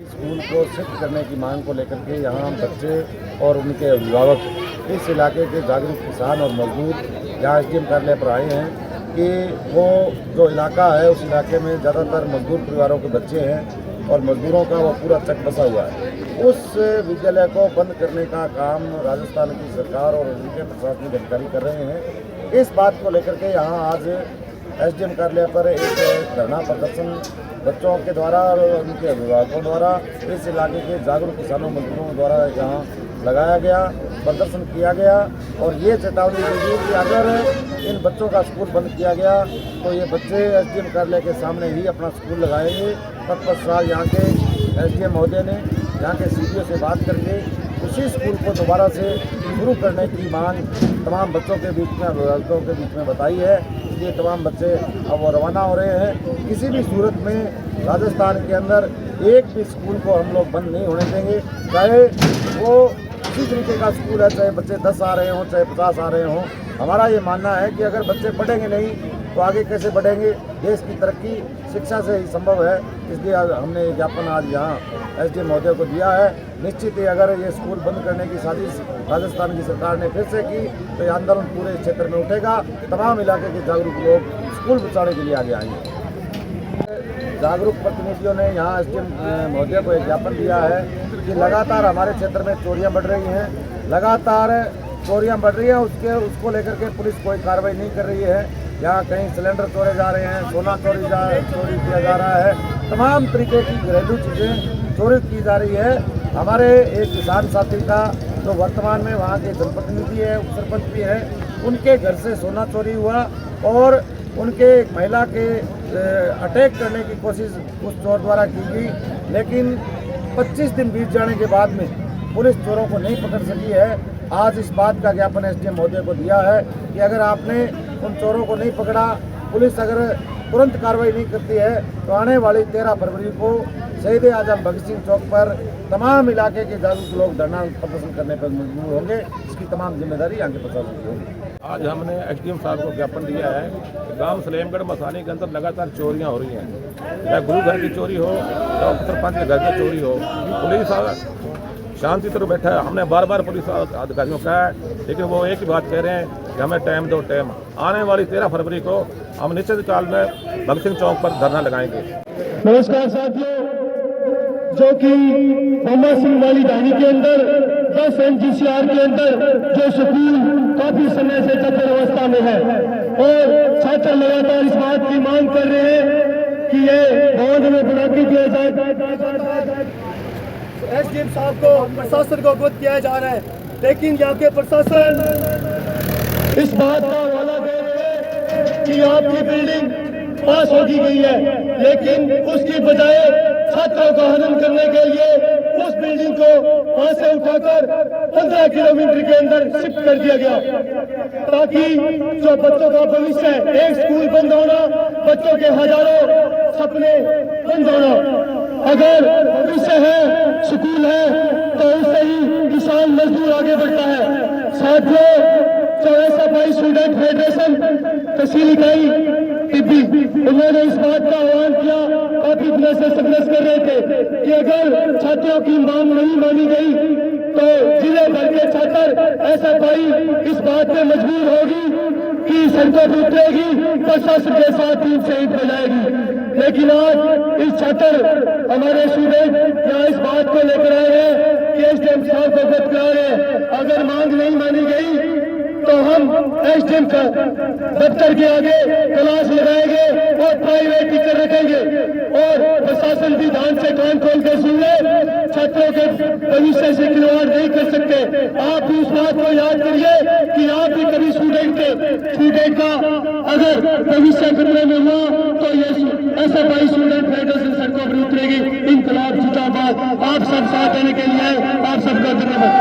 School को shift करने की मांग को लेकर के यहाँ बच्चे और उनके अभिभावक इस इलाके के जागरूक किसान और मजदूर यहाँ एसडीएम कार्यालय पर आए हैं कि वो जो इलाका है उस इलाके में ज़्यादातर मजदूर परिवारों के बच्चे हैं और मजदूरों का वो पूरा चक बसा हुआ है। उस विद्यालय को बंद करने का काम राजस्थान की सरकार और उनके प्रशासनिक अधिकारी कर रहे हैं। इस बात को लेकर के यहाँ आज एसडीएम कार्यालय पर एक धरना प्रदर्शन बच्चों के द्वारा और उनके अभिभावकों द्वारा इस इलाके के जागरूक किसानों मजदूरों द्वारा यहाँ लगाया गया, प्रदर्शन किया गया और ये चेतावनी दी गई कि अगर इन बच्चों का स्कूल बंद किया गया तो ये बच्चे एसडीएम कार्यालय के सामने ही अपना स्कूल लगाएंगे। तत्पश्चात यहाँ के एसडीएम महोदय ने यहाँ के सीडीओ से बात करके उसी स्कूल को दोबारा से शुरू करने की मांग तमाम बच्चों के बीच में, अभिभावकों के बीच में बताई है। ये तमाम बच्चे अब वो रवाना हो रहे हैं। किसी भी सूरत में राजस्थान के अंदर एक भी स्कूल को हम लोग बंद नहीं होने देंगे, चाहे वो किसी तरीके का स्कूल है, चाहे बच्चे 10 आ रहे हों, चाहे 50 आ रहे हों। हमारा ये मानना है कि अगर बच्चे पढ़ेंगे नहीं तो आगे कैसे बढ़ेंगे। देश की तरक्की शिक्षा से ही संभव है। इसलिए हमने ये ज्ञापन आज यहाँ एसडीएम महोदय को दिया है। निश्चित ही अगर ये स्कूल बंद करने की साजिश राजस्थान की सरकार ने फिर से की तो ये आंदोलन पूरे क्षेत्र में उठेगा। तमाम इलाके के जागरूक लोग स्कूल बचाने के लिए आगे आएंगे। जागरूक प्रतिनिधियों ने यहाँ एसडीएम महोदय को एक ज्ञापन दिया है कि लगातार हमारे क्षेत्र में चोरियाँ बढ़ रही हैं, लगातार चोरियाँ बढ़ रही हैं। उसको लेकर के पुलिस कोई कार्रवाई नहीं कर रही है। यहाँ कहीं सिलेंडर चोरे जा रहे हैं, सोना चोरी किया जा रहा है, तमाम तरीके की घरेलू चीज़ें चोरी की जा रही है। हमारे एक किसान साथी का जो वर्तमान में वहाँ के जनप्रतिनिधि है, उप सरपंच भी है, उनके घर से सोना चोरी हुआ और उनके एक महिला के अटैक करने की कोशिश उस चोर द्वारा की गई, लेकिन 25 दिन बीत जाने के बाद में पुलिस चोरों को नहीं पकड़ सकी है। आज इस बात का ज्ञापन एसडीएम महोदय को दिया है कि अगर आपने उन चोरों को नहीं पकड़ा, पुलिस अगर तुरंत कार्रवाई नहीं करती है तो आने वाली 13 फरवरी को शहीद आजम भगत सिंह चौक पर तमाम इलाके के जागरूक लोग धरना प्रदर्शन करने पर मजबूर होंगे। इसकी तमाम जिम्मेदारी यहाँ के प्रशासन की होगी। आज हमने एसडीएम साहब को ज्ञापन दिया है कि गांव सलेमगढ़ मसानी के अंदर लगातार चोरियां हो रही हैं, चाहे गुरु घर की चोरी हो या सरपंच के घर की चोरी हो। पुलिस शांति तरह बैठा है। हमने बार बार पुलिस अधिकारियों को कहा है, लेकिन वो एक ही बात कह रहे हैं कि हमें टाइम दो टाइम। आने वाली 13 फरवरी को हम निश्चित काल में भगत सिंह चौक पर धरना लगाएंगे। नमस्कार साथियों, जो कि मोहम्मद सिंह वाली डायरी के अंदर 10 एनजीसीआर के अंदर जो स्कूल काफी समय से जबरदस्त अवस्था में है और छात्र लगातार इस बात की मांग कर रहे हैं कि ये भवन में बना के दिया जाए। एसडीएम साहब को प्रशासन को अवगत किया जा रहा है, लेकिन यहाँ के प्रशासन इस बात का हवाला दे रहे हैं कि आपकी बिल्डिंग पास हो दी गई है, लेकिन उसकी बजाय छात्रों का हनन करने के लिए उस बिल्डिंग को वहां से उठाकर 15 किलोमीटर के अंदर शिफ्ट कर दिया गया, ताकि जो बच्चों का भविष्य है, एक स्कूल बंद होना, बच्चों के हजारों सपने बंद होना। अगर भविष्य है, स्कूल है, तो उससे ही किसान मजदूर आगे बढ़ता है। साथियों, जो एसएफआई स्टूडेंट फेडरेशन तहसील इकाई टिब्बी, उन्होंने इस बात का आह्वान किया, काफी दिनों से संघर्ष कर रहे थे कि अगर छात्रों की मांग नहीं मानी गई तो जिले भर के छात्र एसएफआई इस बात पे मजबूर होगी कि सड़कों पर उतरेगी, प्रशासन के साथ ही शहीद हो जाएगी। लेकिन आज इस छात्र हमारे स्टूडेंट यहाँ इस बात को लेकर आए हैं कि एसडीएम साहब को अवगत करा रहे हैं, अगर मांग नहीं मानी गई तो हम एसडीएम का दफ्तर के आगे क्लास लगाएंगे और प्राइवेट टीचर रखेंगे और प्रशासन भी ध्यान से कान खोल कर सुन ले। छात्रों के भविष्य से खिलवाड़ नहीं कर सकते। आप भी उस बात को याद करिए कि आप भी कभी स्टूडेंट का अगर भविष्य खतरे में हुआ तो ये एसएफआई स्टूडेंट फेडरेशन सड़कों पर उतरेगी। इनकलाब जिंदाबाद। आप सब साथ देने के लिए आप सबका धन्यवाद।